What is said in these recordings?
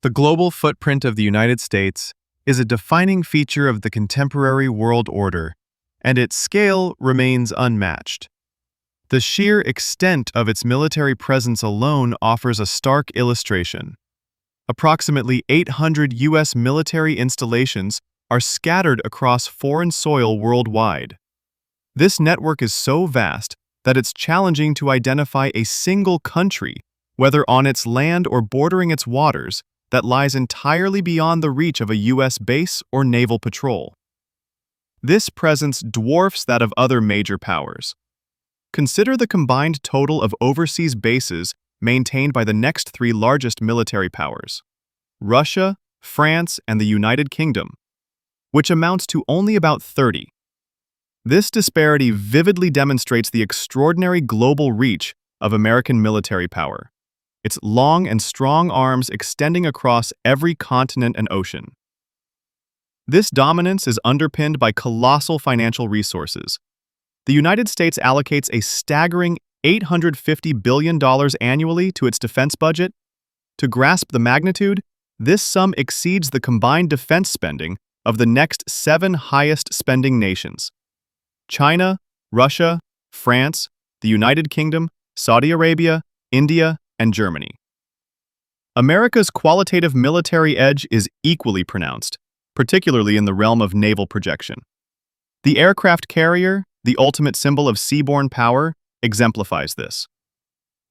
The global footprint of the United States is a defining feature of the contemporary world order, and its scale remains unmatched. The sheer extent of its military presence alone offers a stark illustration. Approximately 800 U.S. military installations are scattered across foreign soil worldwide. This network is so vast that it's challenging to identify a single country, whether on its land or bordering its waters, that lies entirely beyond the reach of a U.S. base or naval patrol. This presence dwarfs that of other major powers. Consider the combined total of overseas bases maintained by the next three largest military powers: Russia, France, and the United Kingdom, which amounts to only about 30. This disparity vividly demonstrates the extraordinary global reach of American military power, its long and strong arms extending across every continent and ocean. This dominance is underpinned by colossal financial resources. The United States allocates a staggering $850 billion annually to its defense budget. To grasp the magnitude, this sum exceeds the combined defense spending of the next 7 highest spending nations: China, Russia, France, the United Kingdom, Saudi Arabia, India, and Germany. America's qualitative military edge is equally pronounced, particularly in the realm of naval projection. The aircraft carrier, the ultimate symbol of seaborne power, exemplifies this.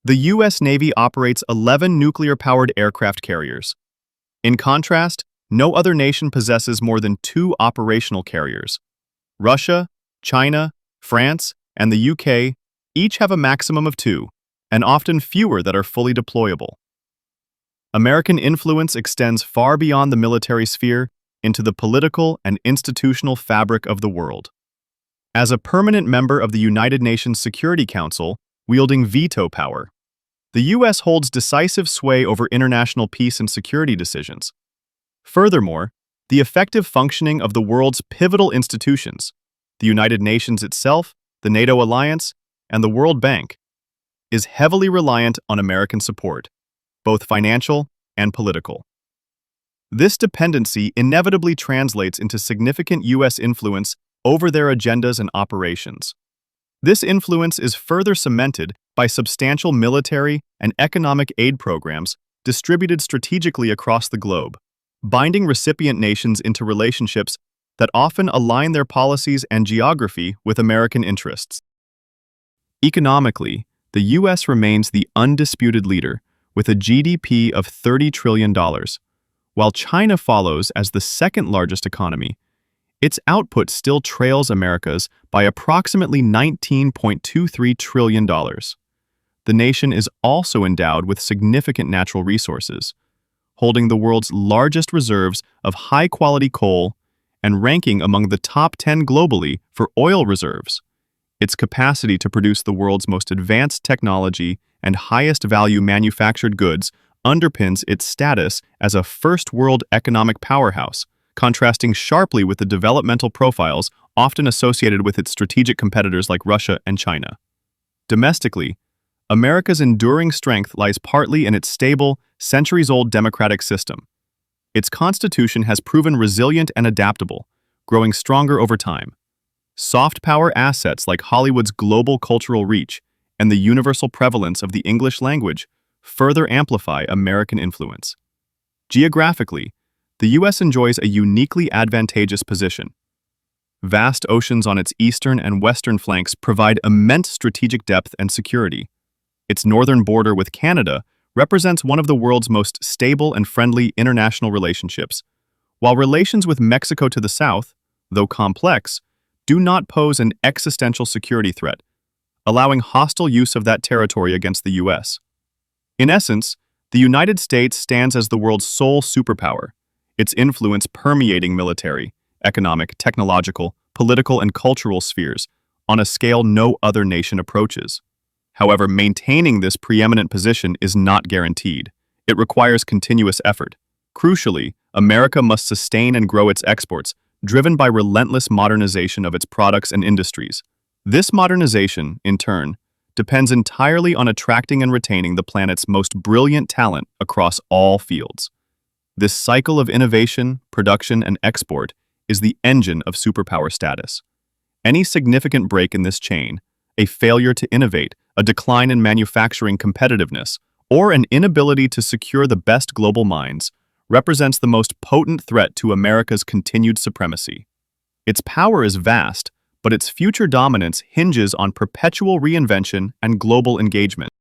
The U.S. Navy operates 11 nuclear-powered aircraft carriers. In contrast, no other nation possesses more than 2 operational carriers. Russia, China, France, and the UK each have a maximum of 2, and often fewer that are fully deployable. American influence extends far beyond the military sphere into the political and institutional fabric of the world. As a permanent member of the United Nations Security Council, wielding veto power, the U.S. holds decisive sway over international peace and security decisions. Furthermore, the effective functioning of the world's pivotal institutions, the United Nations itself, the NATO alliance, and the World Bank, is heavily reliant on American support, both financial and political. This dependency inevitably translates into significant U.S. influence over their agendas and operations. This influence is further cemented by substantial military and economic aid programs distributed strategically across the globe, binding recipient nations into relationships that often align their policies and geography with American interests. Economically, the U.S. remains the undisputed leader, with a GDP of $30 trillion. While China follows as the second-largest economy, its output still trails America's by approximately $19.23 trillion. The nation is also endowed with significant natural resources, holding the world's largest reserves of high-quality coal and ranking among the top 10 globally for oil reserves. Its capacity to produce the world's most advanced technology and highest-value manufactured goods underpins its status as a first-world economic powerhouse, contrasting sharply with the developmental profiles often associated with its strategic competitors like Russia and China. Domestically, America's enduring strength lies partly in its stable, centuries-old democratic system. Its constitution has proven resilient and adaptable, growing stronger over time. Soft power assets like Hollywood's global cultural reach and the universal prevalence of the English language further amplify American influence. Geographically, the U.S. enjoys a uniquely advantageous position. Vast oceans on its eastern and western flanks provide immense strategic depth and security. Its northern border with Canada represents one of the world's most stable and friendly international relationships, while relations with Mexico to the south, though complex, do not pose an existential security threat, allowing hostile use of that territory against the U.S. In essence, the United States stands as the world's sole superpower, its influence permeating military, economic, technological, political, and cultural spheres on a scale no other nation approaches. However, maintaining this preeminent position is not guaranteed. It requires continuous effort. Crucially, America must sustain and grow its exports, driven by relentless modernization of its products and industries. This modernization, in turn, depends entirely on attracting and retaining the planet's most brilliant talent across all fields. This cycle of innovation, production, and export is the engine of superpower status. Any significant break in this chain, a failure to innovate, a decline in manufacturing competitiveness, or an inability to secure the best global minds, represents the most potent threat to America's continued supremacy. Its power is vast, but its future dominance hinges on perpetual reinvention and global engagement.